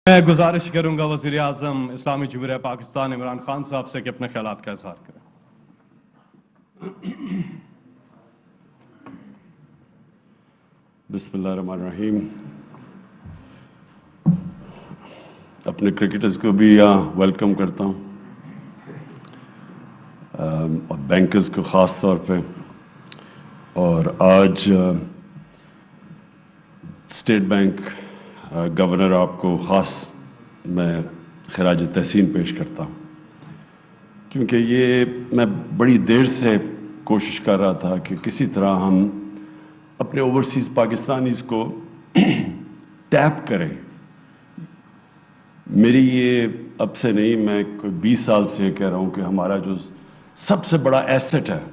میں گزارش کروں گا وزیر اعظم اسلامی جمہوریہ پاکستان عمران خان صاحب سے کہ اپنے خیالات کا اظہار کریں۔ بسم اللہ الرحمن الرحیم۔ اپنے کرکٹرز کو بھی یہاں ویلکم کرتا ہوں، اور بینکرز کو خاص طور پہ، اور آج اسٹیٹ بینک گورنر آپ کو خاص میں خراج تحسین پیش کرتا ہوں، کیونکہ یہ میں بڑی دیر سے کوشش کر رہا تھا کہ کسی طرح ہم اپنے اوورسیز پاکستانیز کو ٹیپ کریں۔ میری یہ اب سے نہیں، میں کوئی 20 سال سے یہ کہہ رہا ہوں کہ ہمارا جو سب سے بڑا ایسٹ ہے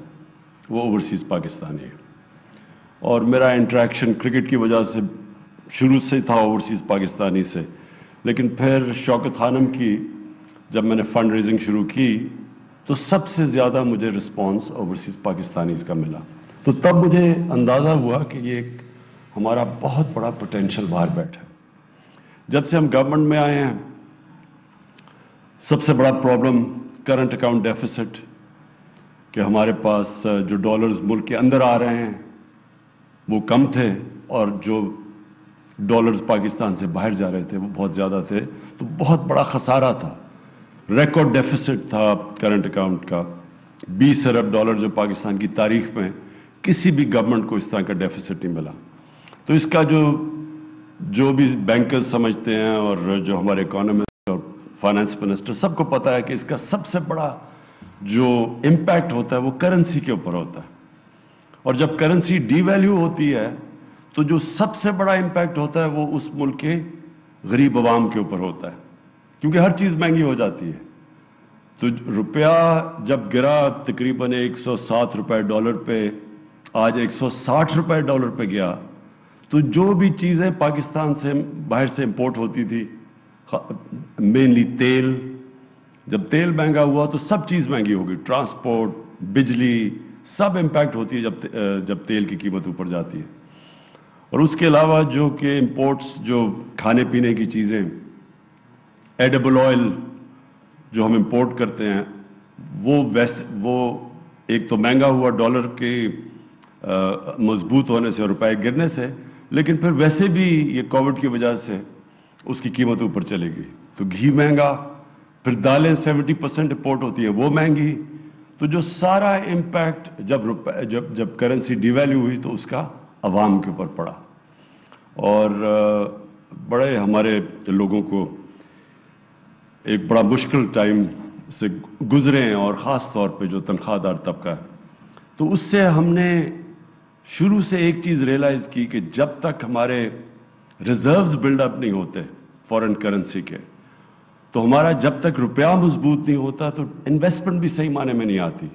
وہ اوورسیز پاکستانی ہے، اور میرا انٹریکشن کرکٹ کی وجہ سے شروع سے تھا اوورسیز پاکستانی سے، لیکن پھر شوکت خانم کی جب میں نے فنڈ ریزنگ شروع کی تو سب سے زیادہ مجھے رسپانس اوورسیز پاکستانیز کا ملا، تو تب مجھے اندازہ ہوا کہ یہ ایک ہمارا بہت بڑا پوٹینشل باہر بیٹھا ہے۔ جب سے ہم گورنمنٹ میں آئے ہیں، سب سے بڑا پرابلم کرنٹ اکاؤنٹ ڈیفیسٹ، کہ ہمارے پاس جو ڈالرز ملک کے اندر آ رہے ہیں وہ کم تھے، اور جو ڈالرز پاکستان سے باہر جا رہے تھے وہ بہت زیادہ تھے، تو بہت بڑا خسارہ تھا۔ ریکارڈ ڈیفیسٹ تھا کرنٹ اکاؤنٹ کا، 20 ارب ڈالر جو پاکستان کی تاریخ میں کسی بھی گورنمنٹ کو اس طرح کا ڈیفیسٹ نہیں ملا۔ تو اس کا جو بھی بینکرز سمجھتے ہیں، اور جو ہمارے اکانومسٹ اور فائنانس منسٹر، سب کو پتہ ہے کہ اس کا سب سے بڑا جو امپیکٹ ہوتا ہے وہ کرنسی کے اوپر ہوتا ہے، اور جب کرنسی ڈی ویلیو ہوتی ہے تو جو سب سے بڑا امپیکٹ ہوتا ہے وہ اس ملک کے غریب عوام کے اوپر ہوتا ہے، کیونکہ ہر چیز مہنگی ہو جاتی ہے۔ تو روپیہ جب گرا تقریباً 107 روپے ڈالر پہ، آج 160 روپے ڈالر پہ گیا، تو جو بھی چیزیں پاکستان سے باہر سے امپورٹ ہوتی تھی، مینلی تیل، جب تیل مہنگا ہوا تو سب چیز مہنگی ہو گئی، ٹرانسپورٹ، بجلی، سب امپیکٹ ہوتی ہے جب تیل کی قیمت اوپر جاتی ہے۔ اور اس کے علاوہ جو کہ امپورٹس، جو کھانے پینے کی چیزیں، ایڈیبل آئل جو ہم امپورٹ کرتے ہیں، وہ ایک تو مہنگا ہوا ڈالر کے مضبوط ہونے سے اور روپے گرنے سے، لیکن پھر ویسے بھی یہ کووڈ کی وجہ سے اس کی قیمت اوپر چلے گئی، تو گھی مہنگا، پھر دالیں 70% امپورٹ ہوتی ہیں وہ مہنگی، تو جو سارا امپیکٹ جب کرنسی ڈی ویلیو ہوئی تو اس کا عوام کے اوپر پڑا، اور بڑے ہمارے لوگوں کو ایک بڑا مشکل ٹائم سے گزرے ہیں، اور خاص طور پہ جو تنخواہ دار طبقہ ہے۔ تو اس سے ہم نے شروع سے ایک چیز ریئلائز کی کہ جب تک ہمارے ریزروز بلڈ اپ نہیں ہوتے فورن کرنسی کے، تو ہمارا جب تک روپیہ مضبوط نہیں ہوتا تو انویسٹمنٹ بھی صحیح معنی میں نہیں آتی،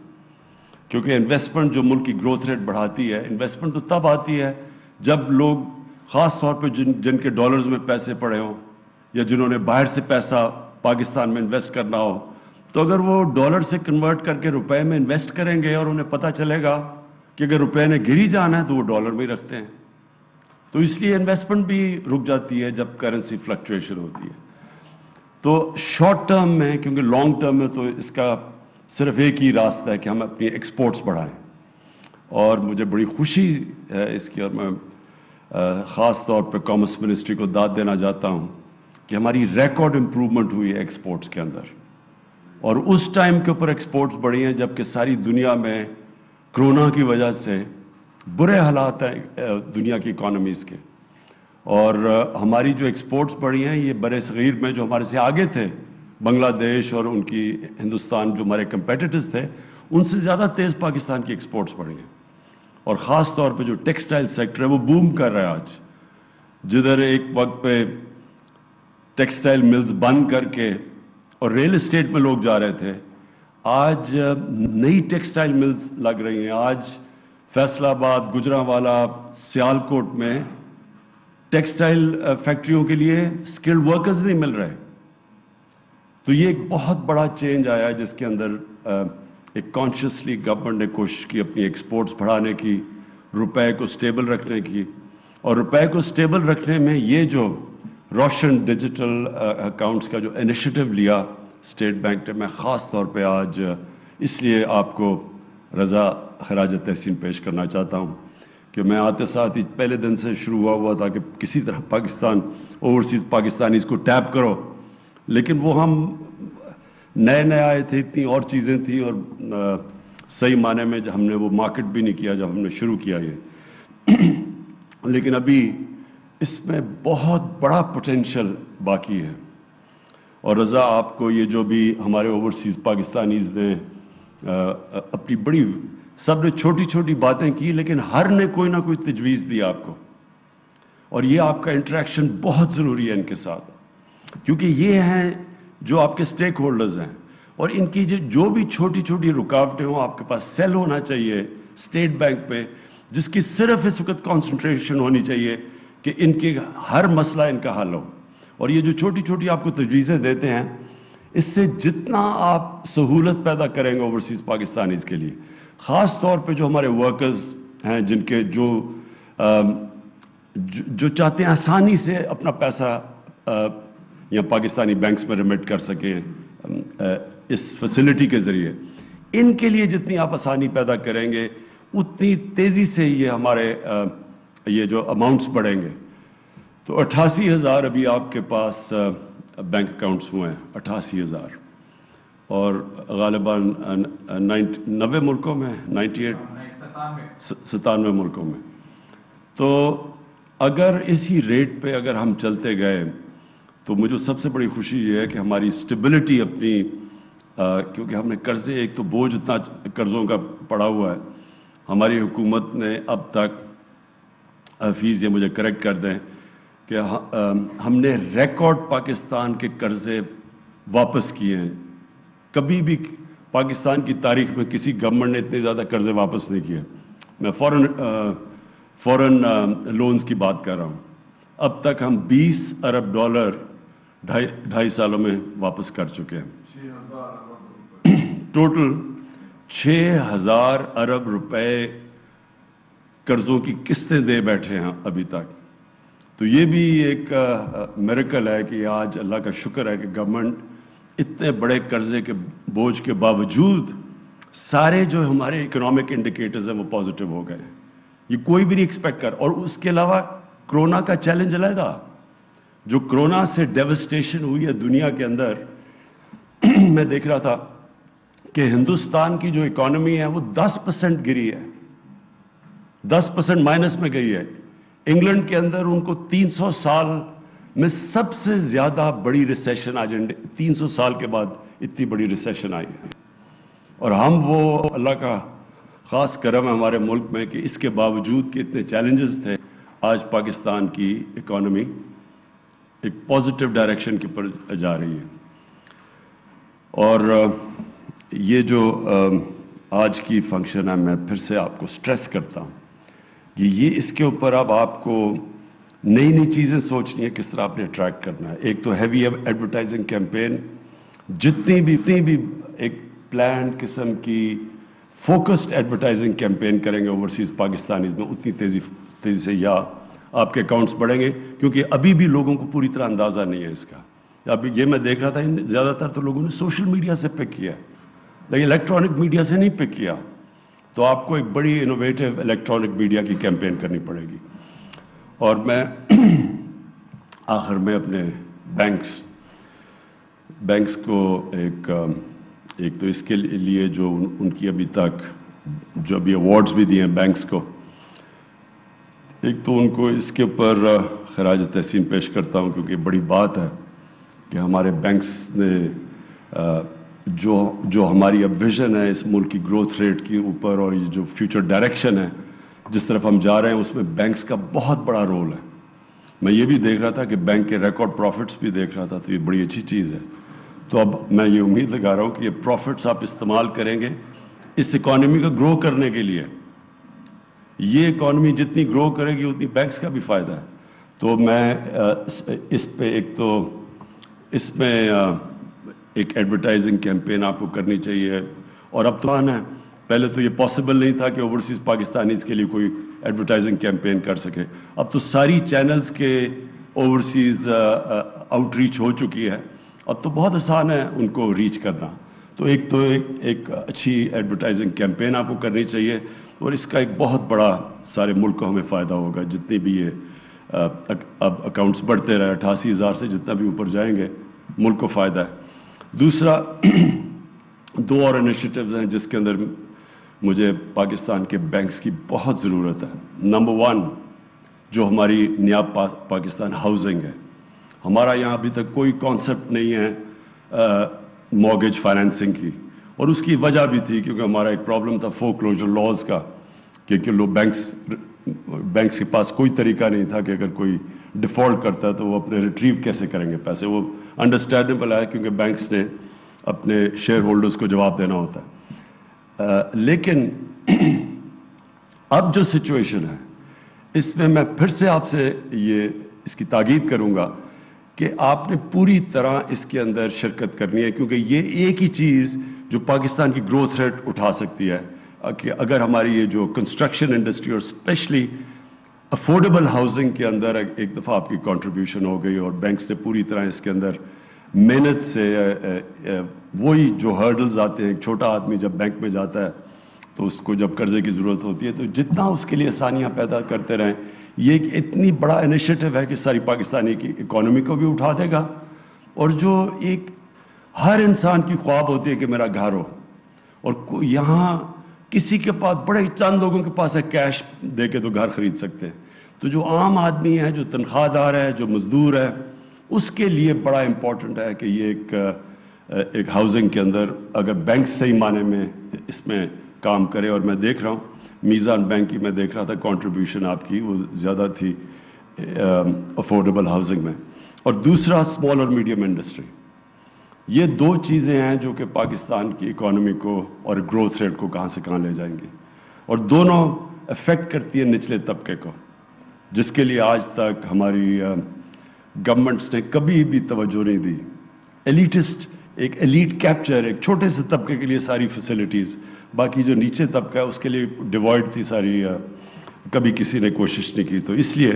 کیونکہ انویسٹمنٹ جو ملک کی گروتھ ریٹ بڑھاتی ہے، انویسٹمنٹ تو تب آتی ہے جب لوگ، خاص طور پہ جن کے ڈالرز میں پیسے پڑے ہوں، یا جنہوں نے باہر سے پیسہ پاکستان میں انویسٹ کرنا ہو، تو اگر وہ ڈالر سے کنورٹ کر کے روپے میں انویسٹ کریں گے، اور انہیں پتہ چلے گا کہ اگر روپے نے گر ہی جانا ہے تو وہ ڈالر میں ہی رکھتے ہیں، تو اس لیے انویسٹمنٹ بھی رک جاتی ہے جب کرنسی فلکچویشن ہوتی ہے۔ تو شارٹ ٹرم میں، کیونکہ لانگ ٹرم میں تو اس کا صرف ایک ہی راستہ ہے کہ ہم اپنی ایکسپورٹس بڑھائیں، اور مجھے بڑی خوشی ہے اس کی، اور میں خاص طور پہ کامرس منسٹری کو داد دینا چاہتا ہوں کہ ہماری ریکارڈ امپرومنٹ ہوئی ہے ایکسپورٹس کے اندر، اور اس ٹائم کے اوپر ایکسپورٹس بڑھی ہیں جب کہ ساری دنیا میں کرونا کی وجہ سے برے حالات ہیں دنیا کی اکانومیز کے، اور ہماری جو ایکسپورٹس بڑھی ہیں یہ برِ صغیر میں جو ہمارے سے آگے تھے، بنگلہ دیش اور ان کی ہندوستان جو ہمارے کمپیٹیٹرز تھے، ان سے زیادہ تیز پاکستان کی ایکسپورٹس بڑھی ہیں، اور خاص طور پہ جو ٹیکسٹائل سیکٹر ہے وہ بوم کر رہا ہے آج، جدھر ایک وقت پہ ٹیکسٹائل ملز بند کر کے اور ریل اسٹیٹ میں لوگ جا رہے تھے، آج نئی ٹیکسٹائل ملز لگ رہی ہیں۔ آج فیصل آباد، گجرانوالہ، سیالکوٹ میں ٹیکسٹائل فیکٹریوں کے لیے اسکلڈ ورکرز نہیں مل رہے، تو یہ ایک بہت بڑا چینج آیا ہے جس کے اندر ایک کانشیسلی گورنمنٹ نے کوشش کی اپنی ایکسپورٹس بڑھانے کی، روپے کو سٹیبل رکھنے کی، اور روپے کو سٹیبل رکھنے میں یہ جو روشن ڈیجیٹل اکاؤنٹس کا جو انیشیٹو لیا اسٹیٹ بینک نے، میں خاص طور پہ آج اس لیے آپ کو رضا خراج تحسین پیش کرنا چاہتا ہوں کہ میں آتے ساتھ ہی پہلے دن سے شروع ہوا تھا کہ کسی طرح پاکستان اوورسیز پاکستانیز کو ٹیپ کرو، لیکن وہ ہم نئے آئے تھے، اتنی اور چیزیں تھیں، اور صحیح معنی میں ہم نے وہ مارکیٹ بھی نہیں کیا جب ہم نے شروع کیا یہ لیکن ابھی اس میں بہت بڑا پوٹینشل باقی ہے۔ اور رضا آپ کو یہ جو بھی ہمارے اوورسیز پاکستانیز نے اپنی بڑی، سب نے چھوٹی چھوٹی باتیں کی، لیکن ہر نے کوئی نہ کوئی تجویز دی آپ کو، اور یہ آپ کا انٹریکشن بہت ضروری ہے ان کے ساتھ، کیونکہ یہ ہیں جو آپ کے سٹیک ہولڈرز ہیں، اور ان کی جو بھی چھوٹی چھوٹی رکاوٹیں ہوں آپ کے پاس سیل ہونا چاہیے اسٹیٹ بینک پہ، جس کی صرف اس وقت کانسنٹریشن ہونی چاہیے کہ ان کے ہر مسئلہ ان کا حل ہو۔ اور یہ جو چھوٹی چھوٹی آپ کو تجویزیں دیتے ہیں، اس سے جتنا آپ سہولت پیدا کریں گے اوورسیز پاکستانیز کے لیے، خاص طور پہ جو ہمارے ورکرز ہیں، جن کے جو چاہتے ہیں آسانی سے اپنا پیسہ یا پاکستانی بینکس میں ریمٹ کر سکیں اس فیسلٹی کے ذریعے، ان کے لیے جتنی آپ آسانی پیدا کریں گے اتنی تیزی سے یہ ہمارے یہ جو اماؤنٹس بڑھیں گے۔ تو 88,000 ابھی آپ کے پاس بینک اکاؤنٹس ہوئے ہیں، 88,000، اور غالباً 90 ملکوں میں، 97 ملکوں میں۔ تو اگر اسی ریٹ پہ اگر ہم چلتے گئے تو مجھے سب سے بڑی خوشی یہ ہے کہ ہماری اسٹیبلٹی اپنی، کیونکہ ہم نے قرضے، ایک تو بوجھ اتنا قرضوں کا پڑا ہوا ہے، ہماری حکومت نے اب تک، حفیظ یہ مجھے کریکٹ کر دیں، کہ ہم نے ریکارڈ پاکستان کے قرضے واپس کیے ہیں۔ کبھی بھی پاکستان کی تاریخ میں کسی گورنمنٹ نے اتنے زیادہ قرضے واپس نہیں کیے۔ میں فورن لونز کی بات کر رہا ہوں، اب تک ہم $20 ارب 2.5 سالوں میں واپس کر چکے ہیں۔ ٹوٹل 6,000 ارب روپے قرضوں کی قسطیں دے بیٹھے ہیں ابھی تک۔ تو یہ بھی ایک میریکل ہے کہ آج اللہ کا شکر ہے کہ گورنمنٹ اتنے بڑے قرضے کے بوجھ کے باوجود سارے جو ہمارے اکنامک انڈیکیٹرز ہیں وہ پازیٹیو ہو گئے، یہ کوئی بھی نہیں ایکسپیکٹ کر۔ اور اس کے علاوہ کرونا کا چیلنج علیحدہ، جو کرونا سے ڈیوسٹیشن ہوئی ہے دنیا کے اندر، میں دیکھ رہا تھا کہ ہندوستان کی جو اکانومی ہے وہ 10% گری ہے، 10% مائنس میں گئی ہے۔ انگلینڈ کے اندر ان کو 300 سال میں سب سے زیادہ بڑی ریسیشن، آج 300 سال کے بعد اتنی بڑی ریسیشن آئی ہے، اور ہم وہ اللہ کا خاص کرم ہے ہمارے ملک میں کہ اس کے باوجود کہ اتنے چیلنجز تھے، آج پاکستان کی اکانومی ایک پازیٹیو ڈائریکشن کے پر جا رہی ہے۔ اور یہ جو آج کی فنکشن ہے، میں پھر سے آپ کو سٹریس کرتا ہوں کہ یہ اس کے اوپر اب آپ کو نئی چیزیں سوچنی ہے، کس طرح آپ نے اٹریکٹ کرنا ہے۔ ایک تو ہیوی ایڈورٹائزنگ کیمپین، جتنی بھی ایک پلان قسم کی فوکسڈ ایڈورٹائزنگ کیمپین کریں گے اوورسیز پاکستانیز میں، اتنی تیزی سے یا آپ کے اکاؤنٹس بڑھیں گے، کیونکہ ابھی بھی لوگوں کو پوری طرح اندازہ نہیں ہے اس کا۔ اب یہ میں دیکھ رہا تھا، زیادہ تر تو لوگوں نے سوشل میڈیا سے پک کیا ہے، لیکن الیکٹرانک میڈیا سے نہیں پک کیا، تو آپ کو ایک بڑی انوویٹیو الیکٹرانک میڈیا کی کیمپین کرنی پڑے گی۔ اور میں آخر میں اپنے بینکس کو ایک تو اس کے لیے جو ان کی ابھی تک جو ابھی ایوارڈز بھی دیے ہیں بینکس کو، ایک تو ان کو اس کے اوپر خراج تحسین پیش کرتا ہوں، کیونکہ بڑی بات ہے کہ ہمارے بینکس نے جو ہماری اب ویژن ہے اس ملک کی گروتھ ریٹ کے اوپر، اور یہ جو فیوچر ڈائریکشن ہے جس طرف ہم جا رہے ہیں، اس میں بینکس کا بہت بڑا رول ہے۔ میں یہ بھی دیکھ رہا تھا کہ بینک کے ریکارڈ پروفٹس بھی دیکھ رہا تھا، تو یہ بڑی اچھی چیز ہے۔ تو اب میں یہ امید لگا رہا ہوں کہ یہ پروفٹس آپ استعمال کریں گے اس اکانومی کو گرو کرنے کے لیے۔ یہ اکانومی جتنی گرو کرے گی اتنی بینکس کا بھی فائدہ ہے۔ تو میں اس پہ اس میں ایک ایڈورٹائزنگ کیمپین آپ کو کرنی چاہیے، اور اب تو ہے، پہلے تو یہ پاسبل نہیں تھا کہ اوورسیز پاکستانیز کے لیے کوئی ایڈورٹائزنگ کیمپین کر سکے۔ اب تو ساری چینلز کے اوورسیز آؤٹ ریچ ہو چکی ہے, اب تو بہت آسان ہے ان کو ریچ کرنا. تو ایک اچھی ایڈورٹائزنگ کیمپین آپ کو کرنی چاہیے, اور اس کا ایک بہت بڑا سارے ملک کو ہمیں فائدہ ہوگا. جتنے بھی یہ اب اکاؤنٹس بڑھتے رہے 88,000 سے جتنا بھی اوپر جائیں گے ملک کو فائدہ ہے. دوسرا 2 اور انیشیٹیوز ہیں جس کے اندر مجھے پاکستان کے بینکس کی بہت ضرورت ہے. نمبر 1 جو ہماری نیاب پاکستان ہاؤسنگ ہے. ہمارا یہاں ابھی تک کوئی کانسیپٹ نہیں ہے مارگیج فائنینسنگ کی, اور اس کی وجہ بھی تھی کیونکہ ہمارا ایک پرابلم تھا فورکلوجر لاز کا, کہ لوگ بینکس کے پاس کوئی طریقہ نہیں تھا کہ اگر کوئی ڈیفالٹ کرتا ہے تو وہ اپنے ریٹریو کیسے کریں گے پیسے. وہ انڈرسٹینڈیبل ہے کیونکہ بینکس نے اپنے شیئر ہولڈرز کو جواب دینا ہوتا ہے. لیکن اب جو سچویشن ہے اس میں پھر سے آپ سے اس کی تاکید کروں گا کہ آپ نے پوری طرح اس کے اندر شرکت کرنی ہے, کیونکہ یہ ایک ہی چیز جو پاکستان کی گروتھ ریٹ اٹھا سکتی ہے. کہ اگر ہماری یہ جو کنسٹرکشن انڈسٹری اور اسپیشلی افورڈیبل ہاؤسنگ کے اندر ایک دفعہ آپ کی کنٹریبیوشن ہو گئی, اور بینکس نے پوری طرح اس کے اندر محنت سے وہی جو ہرڈلز آتے ہیں, ایک چھوٹا آدمی جب بینک میں جاتا ہے تو اس کو جب قرضے کی ضرورت ہوتی ہے تو جتنا اس کے لیے آسانیاں پیدا کرتے رہیں, یہ ایک اتنی بڑا انیشیٹو ہے کہ ساری پاکستانی کی اکانومی کو بھی اٹھا دے گا. اور جو ایک ہر انسان کی خواب ہوتی ہے کہ میرا گھر ہو, اور یہاں کسی کے پاس بڑے چند لوگوں کے پاس ہے کیش دے کے تو گھر خرید سکتے ہیں, تو جو عام آدمی ہے, جو تنخواہ دار ہے, جو مزدور ہے, اس کے لیے بڑا امپورٹنٹ ہے کہ یہ ایک ہاؤسنگ کے اندر اگر بینک صحیح معنی میں اس میں کام کرے. اور میں دیکھ رہا ہوں میزان بینک کی, میں دیکھ رہا تھا کنٹریبیوشن آپ کی وہ زیادہ تھی افورڈیبل ہاؤسنگ میں. اور دوسرا اسمال اور میڈیم انڈسٹری. یہ 2 چیزیں ہیں جو کہ پاکستان کی اکانومی کو اور گروتھ ریٹ کو کہاں سے کہاں لے جائیں گی, اور دونوں افیکٹ کرتی ہیں نچلے طبقے کو, جس کے لیے آج تک ہماری گورنمنٹس نے کبھی بھی توجہ نہیں دی. ایلیٹسٹ ایک ایلیٹ کیپچر, ایک چھوٹے سے طبقے کے لیے ساری فیسلٹیز, باقی جو نیچے طبقہ ہے اس کے لیے ڈیوائڈ تھی ساری, کبھی کسی نے کوشش نہیں کی. تو اس لیے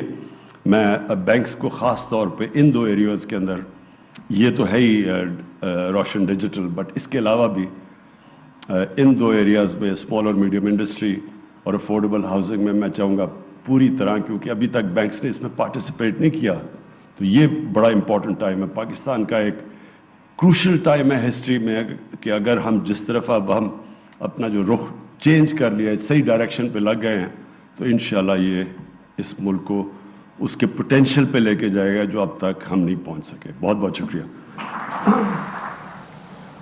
میں بینکس کو خاص طور پہ ان 2 ایریاز کے اندر, یہ تو ہے ہی روشن ڈیجیٹل, بٹ اس کے علاوہ بھی ان 2 ایریاز میں اسمال اور میڈیم انڈسٹری اور افورڈیبل ہاؤسنگ میں چاہوں گا پوری طرح, کیونکہ ابھی تک بینکس نے اس میں پارٹیسپیٹ نہیں کیا. تو یہ بڑا امپورٹنٹ ٹائم ہے, پاکستان کا ایک کروشل ٹائم ہے ہسٹری میں, کہ اگر ہم جس طرف اب ہم اپنا جو رخ چینج کر لیا ہے, صحیح ڈائریکشن پہ لگ گئے ہیں, تو انشاءاللہ یہ اس ملک کو اس کے پوٹینشیل پہ لے کے جائے گا جو اب تک ہم نہیں پہنچ سکے. بہت بہت شکریہ.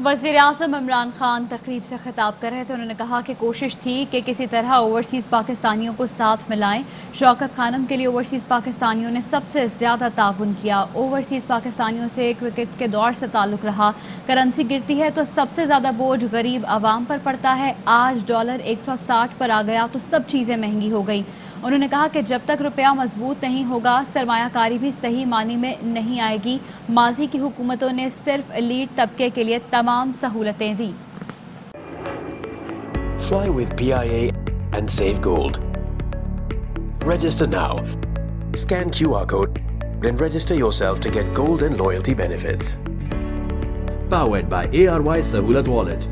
وزیر اعظم عمران خان تقریب سے خطاب کر رہے تھے. انہوں نے کہا کہ کوشش تھی کہ کسی طرح اوورسیز پاکستانیوں کو ساتھ ملائیں. شوکت خانم کے لیے اوورسیز پاکستانیوں نے سب سے زیادہ تعاون کیا. اوورسیز پاکستانیوں سے کرکٹ کے دور سے تعلق رہا. کرنسی گرتی ہے تو سب سے زیادہ بوجھ غریب عوام پر پڑتا ہے. آج ڈالر 160 پر آ گیا تو سب چیزیں مہنگی ہو گئی. انہوں نے کہا کہ جب تک روپیہ مضبوط نہیں ہوگا سرمایہ کاری بھی صحیح معنی میں نہیں آئے گی. ماضی کی حکومتوں نے صرف ایلیٹ طبقے کے لیے تمام سہولتیں دیں. Fly with PIA and save gold. Register now. Scan QR code and register yourself to get gold and loyalty benefits. Powered by ARY Sahulat Wallet.